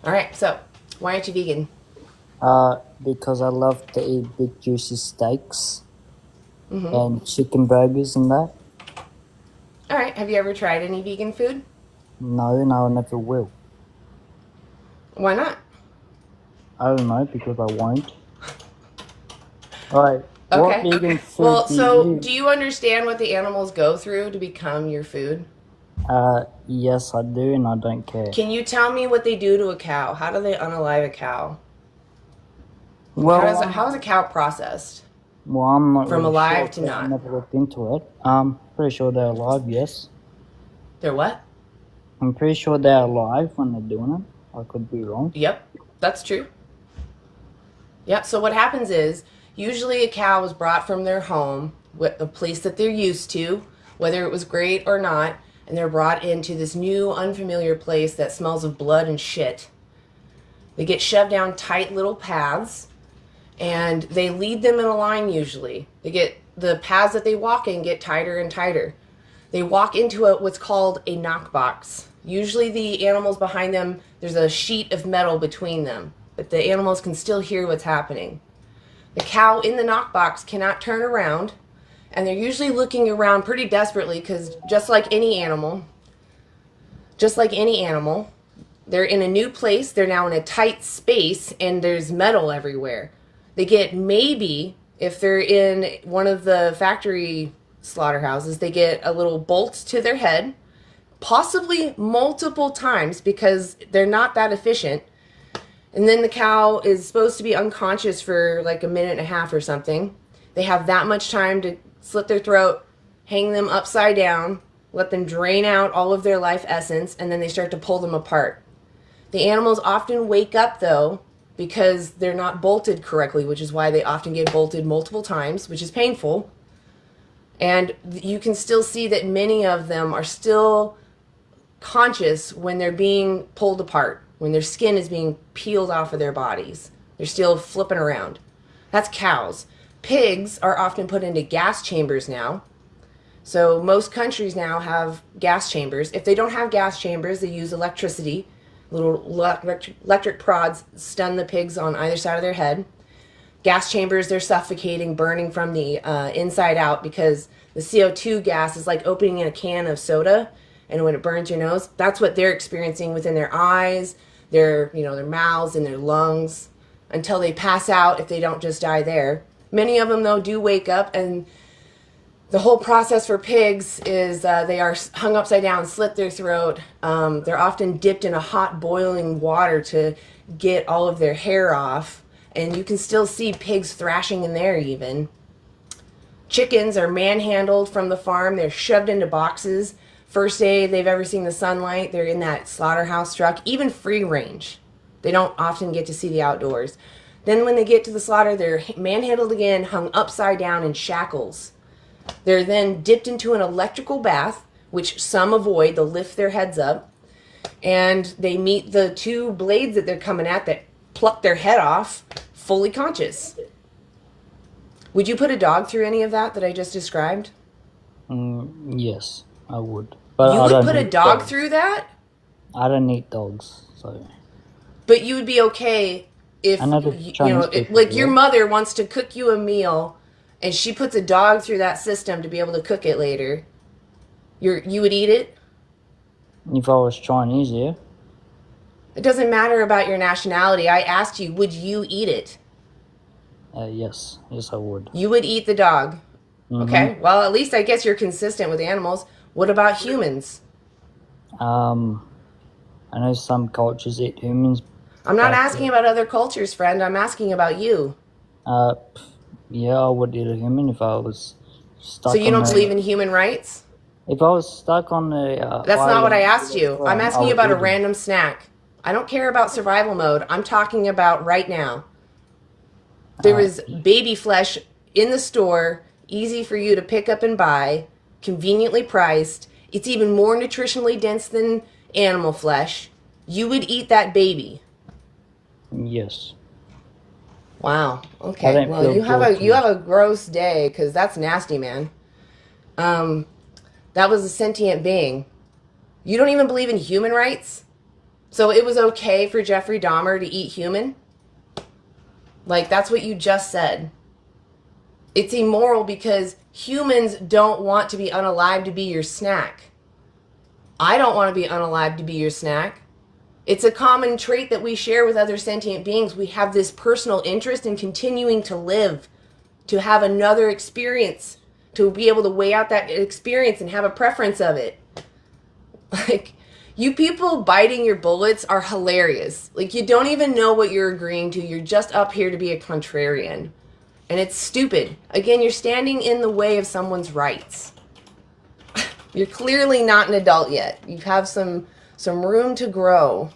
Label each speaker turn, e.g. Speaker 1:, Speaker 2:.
Speaker 1: All right, so why aren't you vegan?
Speaker 2: Because I love to eat big juicy steaks
Speaker 1: Mm-hmm.
Speaker 2: and chicken burgers and that.
Speaker 1: All right, have you ever tried any vegan food?
Speaker 2: No, I never will.
Speaker 1: Why not?
Speaker 2: I don't know because I won't. Alright, what
Speaker 1: Okay.
Speaker 2: vegan food
Speaker 1: Well,
Speaker 2: do
Speaker 1: so
Speaker 2: you?
Speaker 1: do you understand what the animals go through to become your food?
Speaker 2: Yes, I do, and I don't care.
Speaker 1: Can you tell me what they do to a cow? How do they unalive a cow? Like
Speaker 2: Well,
Speaker 1: how is a cow processed
Speaker 2: I'm not
Speaker 1: from
Speaker 2: really
Speaker 1: alive
Speaker 2: sure
Speaker 1: to
Speaker 2: because I
Speaker 1: not?
Speaker 2: never looked into it. Pretty sure they're alive. Yes,
Speaker 1: They're what?
Speaker 2: I'm pretty sure they're alive when they're doing it. I could be wrong.
Speaker 1: Yep, that's true. Yep. So what happens is usually a cow is brought from their home, a place that they're used to, whether it was great or not, and they're brought into this new unfamiliar place that smells of blood and shit. They get shoved down tight little paths, and they lead them in a line usually. They get the paths that they walk in get tighter and tighter. They walk into what's called a knockbox. Usually the animals behind them, there's a sheet of metal between them, but the animals can still hear what's happening. The cow in the knockbox cannot turn around, and they're usually looking around pretty desperately because just like any animal, they're in a new place, they're now in a tight space, and there's metal everywhere. They get maybe, if they're in one of the factory slaughterhouses, they get a little bolt to their head, possibly multiple times because they're not that efficient. And then the cow is supposed to be unconscious for like a minute and a half or something. They have that much time to slit their throat, hang them upside down, let them drain out all of their life essence, and then they start to pull them apart. The animals often wake up though because they're not bolted correctly, which is why they often get bolted multiple times, which is painful. And you can still see that many of them are still conscious when they're being pulled apart, when their skin is being peeled off of their bodies. They're still flipping around. That's cows. Pigs are often put into gas chambers now. So most countries now have gas chambers. If they don't have gas chambers, they use electricity. Little electric prods stun the pigs on either side of their head. Gas chambers, they're suffocating, burning from the inside out because the CO2 gas is like opening a can of soda, and when it burns your nose, that's what they're experiencing within their eyes, their mouths and their lungs until they pass out if they don't just die there. Many of them though do wake up, and the whole process for pigs is they are hung upside down, slit their throat. They're often dipped in a hot boiling water to get all of their hair off, and you can still see pigs thrashing in there even. Chickens are manhandled from the farm. They're shoved into boxes. First day they've ever seen the sunlight, they're in that slaughterhouse truck, even free range. They don't often get to see the outdoors. Then when they get to the slaughter, they're manhandled again, hung upside down in shackles. They're then dipped into an electrical bath, which some avoid. They'll lift their heads up, and they meet the two blades that they're coming at that pluck their head off, fully conscious. Would you put a dog through any of that I just described?
Speaker 2: Yes, I would. But
Speaker 1: You
Speaker 2: I
Speaker 1: would
Speaker 2: don't
Speaker 1: put a
Speaker 2: eat
Speaker 1: dog
Speaker 2: dogs.
Speaker 1: through that?
Speaker 2: I don't eat dogs, so
Speaker 1: But you would be okay
Speaker 2: I
Speaker 1: if,
Speaker 2: know the Chinese people
Speaker 1: like your
Speaker 2: do it.
Speaker 1: mother wants to cook you a meal and she puts a dog through that system to be able to cook it later. You would eat it?
Speaker 2: If I was Chinese, yeah.
Speaker 1: It doesn't matter about your nationality. I asked you, would you eat it?
Speaker 2: Yes, I would.
Speaker 1: You would eat the dog.
Speaker 2: Mm-hmm.
Speaker 1: Okay. Well, at least I guess you're consistent with animals. What about humans?
Speaker 2: Um, I know some cultures eat humans,
Speaker 1: I'm not
Speaker 2: but
Speaker 1: asking about other cultures, friend. I'm asking about you.
Speaker 2: uh, yeah, I would eat a human if I was
Speaker 1: So
Speaker 2: stuck
Speaker 1: you
Speaker 2: on
Speaker 1: don't believe
Speaker 2: the.
Speaker 1: in human rights?
Speaker 2: If I was stuck on the
Speaker 1: That's not what I
Speaker 2: island
Speaker 1: asked
Speaker 2: with a
Speaker 1: you. I'm
Speaker 2: friend, I
Speaker 1: asking you
Speaker 2: would
Speaker 1: about a
Speaker 2: eat him.
Speaker 1: random snack. I don't care about survival mode. I'm talking about right now. There
Speaker 2: Uh,
Speaker 1: is baby flesh in the store, easy for you to pick up and buy, conveniently priced. It's even more nutritionally dense than animal flesh. You would eat that baby.
Speaker 2: yes,
Speaker 1: Wow.
Speaker 2: I
Speaker 1: Okay.
Speaker 2: don't
Speaker 1: Well,
Speaker 2: feel
Speaker 1: you have
Speaker 2: guilty.
Speaker 1: a gross day because that's nasty, man. Um, that was a sentient being. You don't even believe in human rights? So it was okay for Jeffrey Dahmer to eat human? Like, that's what you just said. It's immoral because humans don't want to be unalive to be your snack. I don't want to be unalive to be your snack. It's a common trait that we share with other sentient beings. We have this personal interest in continuing to live, to have another experience, to be able to weigh out that experience and have a preference of it. Like, you people biting your bullets are hilarious. Like, you don't even know what you're agreeing to. You're just up here to be a contrarian. And it's stupid. Again, you're standing in the way of someone's rights. You're clearly not an adult yet. You have some room to grow.